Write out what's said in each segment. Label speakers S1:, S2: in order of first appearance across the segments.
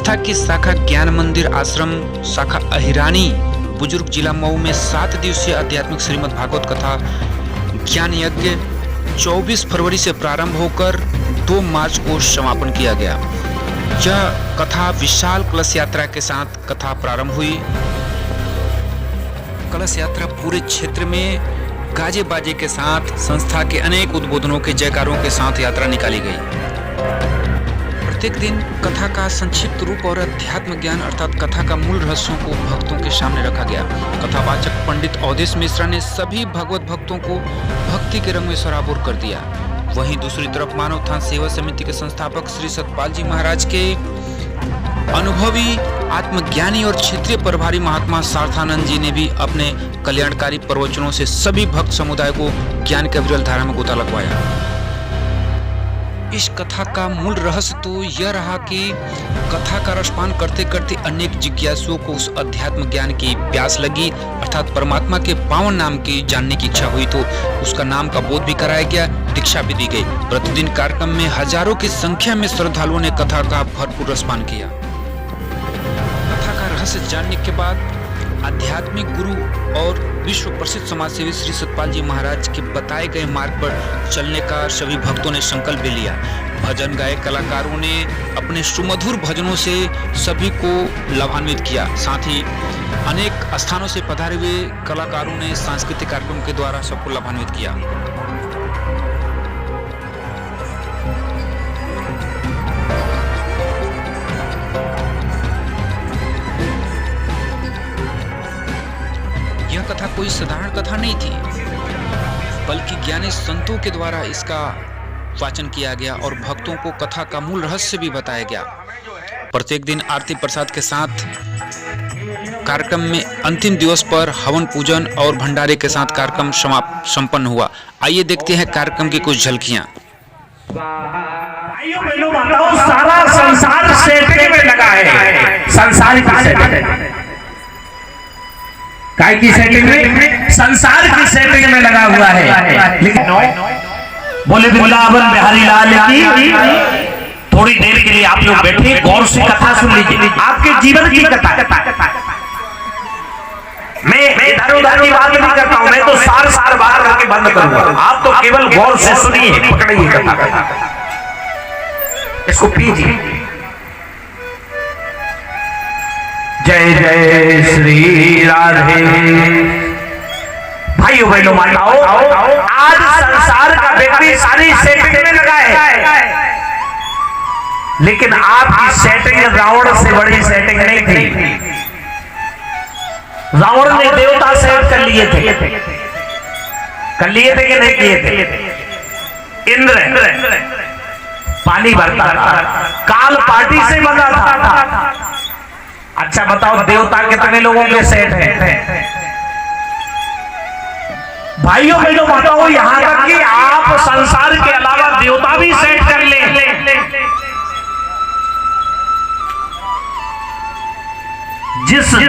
S1: कथा की शाखा ज्ञान मंदिर आश्रम शाखा अहिरानी बुजुर्ग जिला मऊ में 7 दिवसीय आध्यात्मिक श्रीमद् भागवत कथा ज्ञान यज्ञ 24 फरवरी से प्रारंभ होकर 2 मार्च को समापन किया गया। यह कथा विशाल कलश यात्रा के साथ कथा प्रारंभ हुई। कलश यात्रा पूरे क्षेत्र में गाजे बाजे के साथ संस्था के अनेक उद्बोधनों के जयकारों के साथ यात्रा निकाली गई। प्रत्येक दिन कथा का संक्षिप्त रूप और अध्यात्म ज्ञान अर्थात कथा का मूल रहस्यों को भक्तों के सामने रखा गया। कथावाचक पंडित अवधेश मिश्रा ने सभी भगवत भक्तों को भक्ति के रंग में सराबोर कर दिया। वहीं दूसरी तरफ मानव उत्थान सेवा समिति के संस्थापक श्री सतपाल जी महाराज के अनुभवी आत्मज्ञानी और क्षेत्रीय प्रभारी महात्मा सार्थानंद जी ने भी अपने कल्याणकारी प्रवचनों से सभी भक्त समुदाय को ज्ञान के विरल धारा में गोता लगवाया। इस कथा का मूल रहस्य तो यह रहा कि कथा का रसपान करते करते अनेक जिज्ञासुओं को उस अध्यात्म ज्ञान की प्यास लगी अर्थात परमात्मा के पावन नाम की जानने की इच्छा हुई तो उसका नाम का बोध भी कराया गया, दीक्षा भी दी गई। प्रतिदिन कार्यक्रम में हजारों की संख्या में श्रद्धालुओं ने कथा का भरपूर रसपान किया। कथा का रहस्य जानने के बाद आध्यात्मिक गुरु और विश्व प्रसिद्ध समाजसेवी श्री सतपाल जी महाराज के बताए गए मार्ग पर चलने का सभी भक्तों ने संकल्प ले लिया। भजन गाए कलाकारों ने अपने सुमधुर भजनों से सभी को लाभान्वित किया। साथ ही अनेक स्थानों से पधारे हुए कलाकारों ने सांस्कृतिक कार्यक्रम के द्वारा सबको लाभान्वित किया। यह कथा कोई साधारण कथा नहीं थी बल्कि ज्ञानी संतों के द्वारा इसका वाचन किया गया और भक्तों को कथा का मूल रहस्य भी बताया गया। प्रत्येक दिन आरती प्रसाद के साथ कार्यक्रम में अंतिम दिवस पर हवन पूजन और भंडारे के साथ कार्यक्रम संपन्न हुआ। आइए देखते हैं कार्यक्रम की कुछ झलकियां।
S2: सारा संसार सेटिंग में लगा है, संसार की सेटिंग काय की सेटिंग में, संसार की सेटिंग में लगा हुआ है। लेकिन बोले वृंदावन बिहारी लाल की थोड़ी देर के लिए आप लोग बैठे गौर से कथा सुन लीजिए, आपके जीवन की कथा। मैं इधर उधर की बात नहीं करता हूं, मैं तो सार सार बात करके बंद करूंगा। आप तो केवल गौर से सुनिए, पकड़िए कथा, इसको पीजिए। जय जय श्री राधे। भाइयों बहनों माताओं, आज संसार का व्यक्ति सारी सेटिंग में लगा है, लेकिन आपकी सेटिंग रावण से बड़ी सेटिंग नहीं थी। रावण ने देवता सेट कर लिए थे कि नहीं किए थे? इंद्र पानी भरता था, काल पार्टी से बना था। अच्छा बताओ देवता कितने लोगों के सेट हैं? भाइयों बहनों बताओ, यहां तक कि आप संसार के अलावा देवता भी सेट कर ले।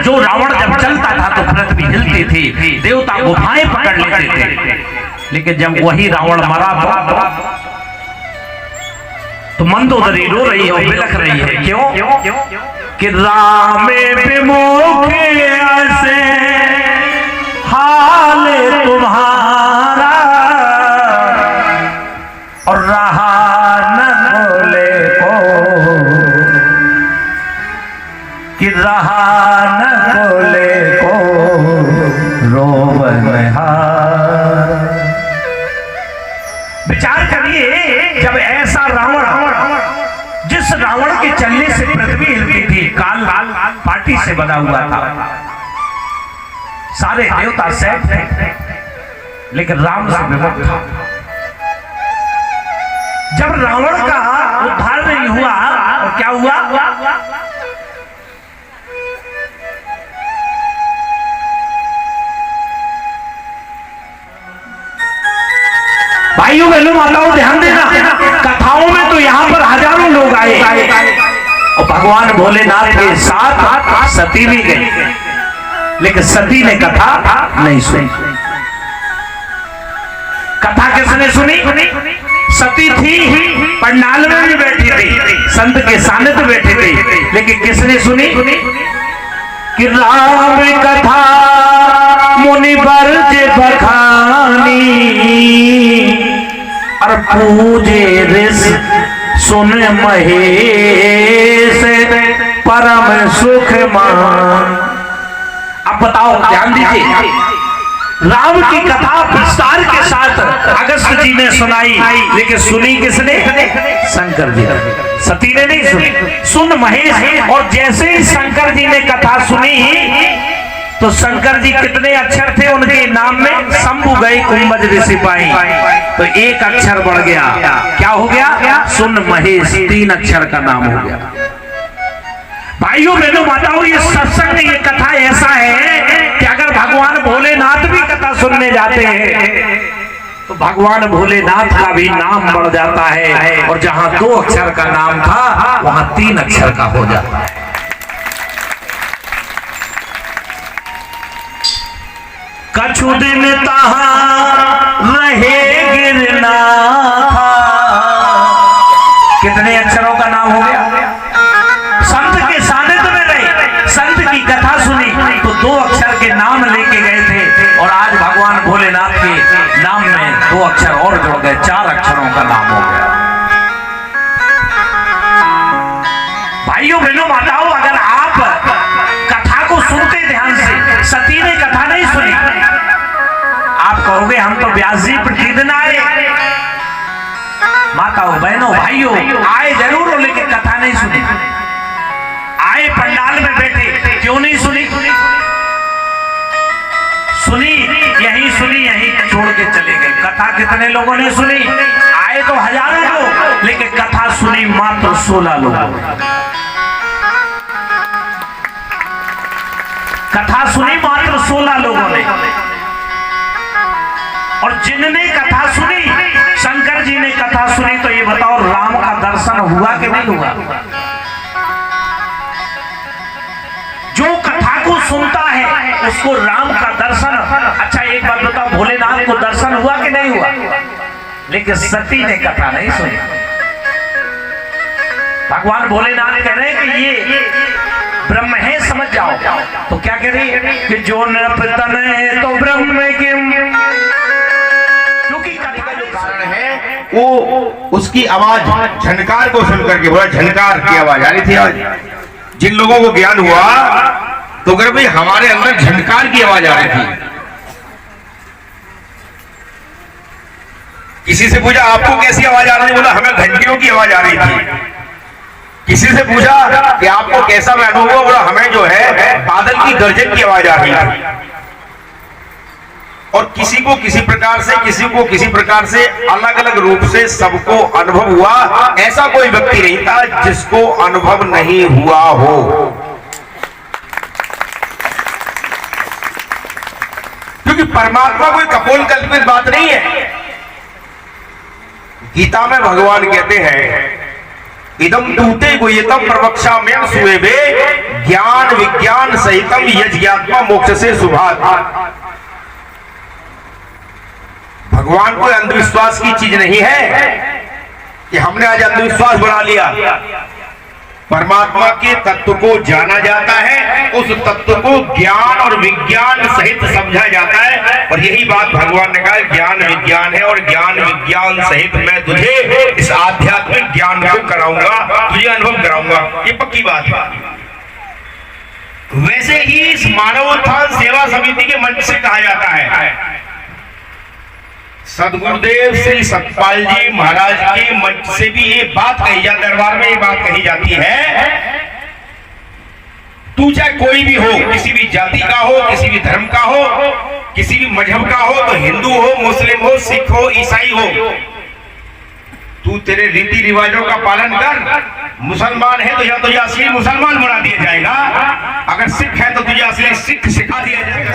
S2: जो रावण जब चलता था तो पृथ्वी हिलती थी, देवता गुफाएं पकड़ लेते थे। लेकिन जब वही रावण मरा तो मंदोदरी रो रही है और बिलख रही है। क्यों? कि राम विमुखे से हाल तुम्हारा और रहा न बोले को, कि रहा न बोले को रोवन। विचार करिए, जब ऐसा रावण, जिस रावण के चलने से पृथ्वी हिलती थी, काल पार्टी से बना हुआ था, सारे देवता सेट थे, लेकिन राम से विमुख था। जब रावण का उद्धार नहीं हुआ और क्या हुआ? भाइयों बहनों माताओं ध्यान देना, कथाओं में तो यहाँ पर हजारों लोग आए और भगवान भोलेनाथ के साथ सती भी गई, लेकिन सती ने कथा नहीं सुनी। कथा किसने सुनी? सती थी, पंडाल में भी बैठी थी, संत के सानिध्य बैठे थे, लेकिन किसने सुनी कि राम कथा मुनि बरज बखानी और पूजे ऋष सुन महेश परम सुख मान। अब बताओ, ध्यान दीजिए, राम की कथा विस्तार के साथ अगस्त जी ने सुनाई, लेकिन सुनी किसने? शंकर जी। सती ने नहीं सुनी, सुन महेश। और जैसे ही शंकर जी ने कथा सुनी तो शंकर जी कितने अक्षर थे उनके नाम में? शंभु गए कुंभज ऋषि पाई, तो एक अक्षर बढ़ गया। क्या हो गया? सुन महेश, 3 अक्षर का नाम हो गया। भाइयों बहनों माताओं, ये सत्संग, ये कथा ऐसा है कि अगर भगवान भोलेनाथ भी कथा सुनने जाते हैं तो भगवान भोलेनाथ का भी नाम बढ़ जाता है, और जहां 2 अक्षर का नाम था वहां 3 अक्षर का हो जाता है। कछु दिन तहां रहे गिरनाथा, कितने अक्षरों का नाम हो गया? संत के सानिध्य में रहे, संत की कथा सुनी तो 2 अक्षर के नाम लेके गए थे, और आज भगवान भोलेनाथ के नाम में 2 अक्षर और जुड़ गए, 4 अक्षरों का नाम हो गया। भाइयों बहनों माताओं, अगर आप कथा को सुनते ध्यान से, सती ने कथा नहीं सुनी, आप कहोगे हम तो व्यास जी प्रतिदिन आए। माताओं बहनों भाइयों, आए जरूर हो, लेकिन कथा नहीं सुनी। आए पंडाल में बैठे, क्यों नहीं सुनी? सुनी, यही सुनी, यही छोड़ के चले गए। कथा कितने लोगों ने सुनी? आए तो हजारों लोग, लेकिन कथा सुनी मात्र 16 लोग। कथा सुनी मात्र 16 लोगों ने, और जिनने कथा सुनी, शंकर जी ने कथा सुनी, तो ये बताओ राम का दर्शन हुआ कि नहीं हुआ? जो कथा को सुनता है उसको राम का दर्शन। अच्छा एक बात बताओ, भोलेनाथ को दर्शन हुआ कि नहीं हुआ? लेकिन सती ने कथा नहीं सुनी। भगवान भोलेनाथ कह रहे हैं कि ये ब्रह्म है, समझ जाओ। तो क्या कह रही है कि जो नृपतन है तो ब्रह्म किम, क्योंकि कथा का जो कारण है
S3: वो उसकी आवाज झनकार को सुनकर के, बोला झनकार की आवाज आ रही थी। आज जिन लोगों को ज्ञान हुआ तो अगर भाई हमारे अंदर झनकार की आवाज आ रही थी। किसी से पूछा आपको कैसी आवाज आ रही है? बोला हमें घंटियों की आवाज आ रही थी। किसी से पूछा कि आपको कैसा महसूस हुआ? बोला हमें जो है बादल की गर्जन की आवाज आ रही थी। और किसी को किसी प्रकार से, किसी को किसी प्रकार से, अलग अलग रूप से सबको अनुभव हुआ। ऐसा कोई व्यक्ति नहीं था जिसको अनुभव नहीं हुआ हो। क्योंकि परमात्मा कोई कपोल कल्पित बात नहीं है। गीता में भगवान कहते हैं इदम दूते गुह्यतम प्रवक्ष्याम्यहं सुवेभे ज्ञान विज्ञान सहितम यज्ञात्मा मोक्ष से शुभात्। भगवान कोई अंधविश्वास की चीज नहीं है कि हमने आज अंधविश्वास बना लिया। परमात्मा के तत्व को जाना जाता है, उस तत्व को ज्ञान और विज्ञान सहित समझा जाता है। और यही बात भगवान ने कहा, ज्ञान विज्ञान है और ज्ञान विज्ञान सहित मैं तुझे इस आध्यात्मिक ज्ञान को कराऊंगा, तुझे अनुभव कराऊंगा। ये पक्की बात है। वैसे ही इस मानव उत्थान सेवा समिति के मंच से कहा जाता है, सदगुरुदेव श्री सतपाल जी महाराज के मंच से भी ये बात कही जाती, दरबार में ये बात कही जाती है, तू चाहे कोई भी हो, किसी भी जाति का हो, किसी भी धर्म का हो, किसी भी मजहब का हो, तो हिंदू हो, मुस्लिम हो, सिख हो, ईसाई हो, तू तेरे रीति रिवाजों का पालन कर। मुसलमान है तो या तो असली मुसलमान बना दिया जाएगा, अगर सिख है तो तुझे असली सिख सिखा दिया जाएगा।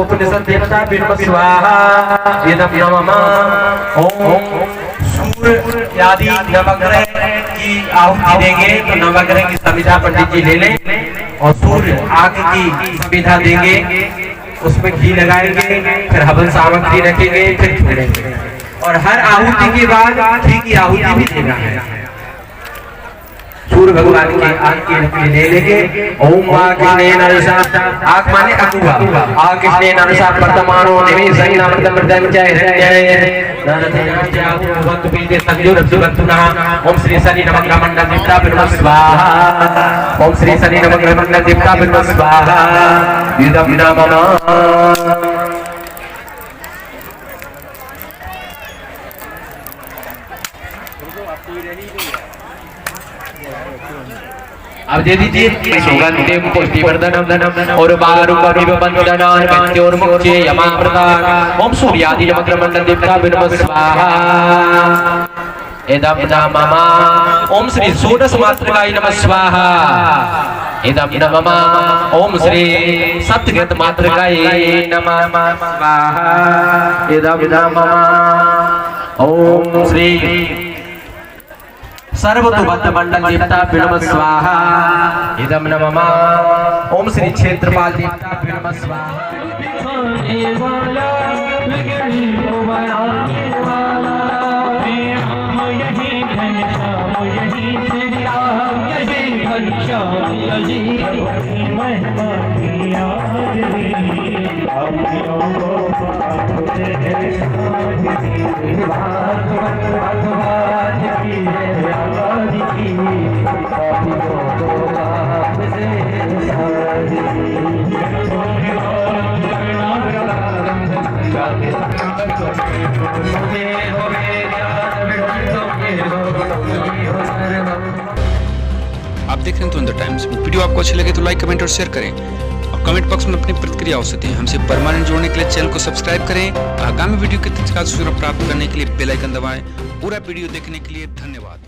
S4: उपनिषद देवता बिल्व स्वाहा इदं नमः। ओम सूर्य आदि नवग्रह की आहुति देंगे तो नवग्रह की समिधा पंडित जी ले लें और सूर्य आग की समिधा देंगे, उसमें घी लगाएंगे, फिर हवन सामग्री रखेंगे, फिर छोड़ेंगे और हर आहुति के बाद घी की आहुति भी देना है। सूर्य भगवान के आग की आहुति ले लेंगे। ओम आग्नेय नरसा, आग माने अकुआ, आग्नेय नरसा वर्तमानो निवेशय नामृतमृतम च हिरण्यय नरतेनाचाहुवन्तु पीते संयुरब्धुवन्तुनः। ओम श्री शनि नवग्रह मंडल देवता बिल्व स्वाहा। ओम श्री शनि नवग्रह मंडल देवता बिल्व स्वाहा। इदं नमः। अब दे दीजिए सुगंधिम पुष्टिवर्धनम और बारुकमिव बंधनान मृत्योर्मुक्त्यै यमामृतान्। ओम सूर्यादि नवग्रह मंडल देवता बिल्व स्वाहा। इदं नमः। ओम श्री षोडश मातृकाय नमः स्वाहा। इदं नमः। ओम श्री सप्तगत मातृकाय नमः स्वाहा। इदं नमः। ओम श्री सर्वतोभद्र मंडल देवता बिल्व स्वाहा। इदं नमः। ओम श्री क्षेत्रपाल देवता बिल्व स्वाहा।
S1: आप देख रहे हैं तुरंत टाइम्स। वीडियो आपको अच्छी लगे तो लाइक, कमेंट और शेयर करें और कमेंट बॉक्स में अपनी प्रतिक्रिया हो सकती है। हमसे परमानेंट जोड़ने के लिए चैनल को सब्सक्राइब करें। आगामी वीडियो की तत्काल सूचना प्राप्त करने के लिए बेल आइकन दबाएं। पूरा वीडियो देखने के लिए धन्यवाद।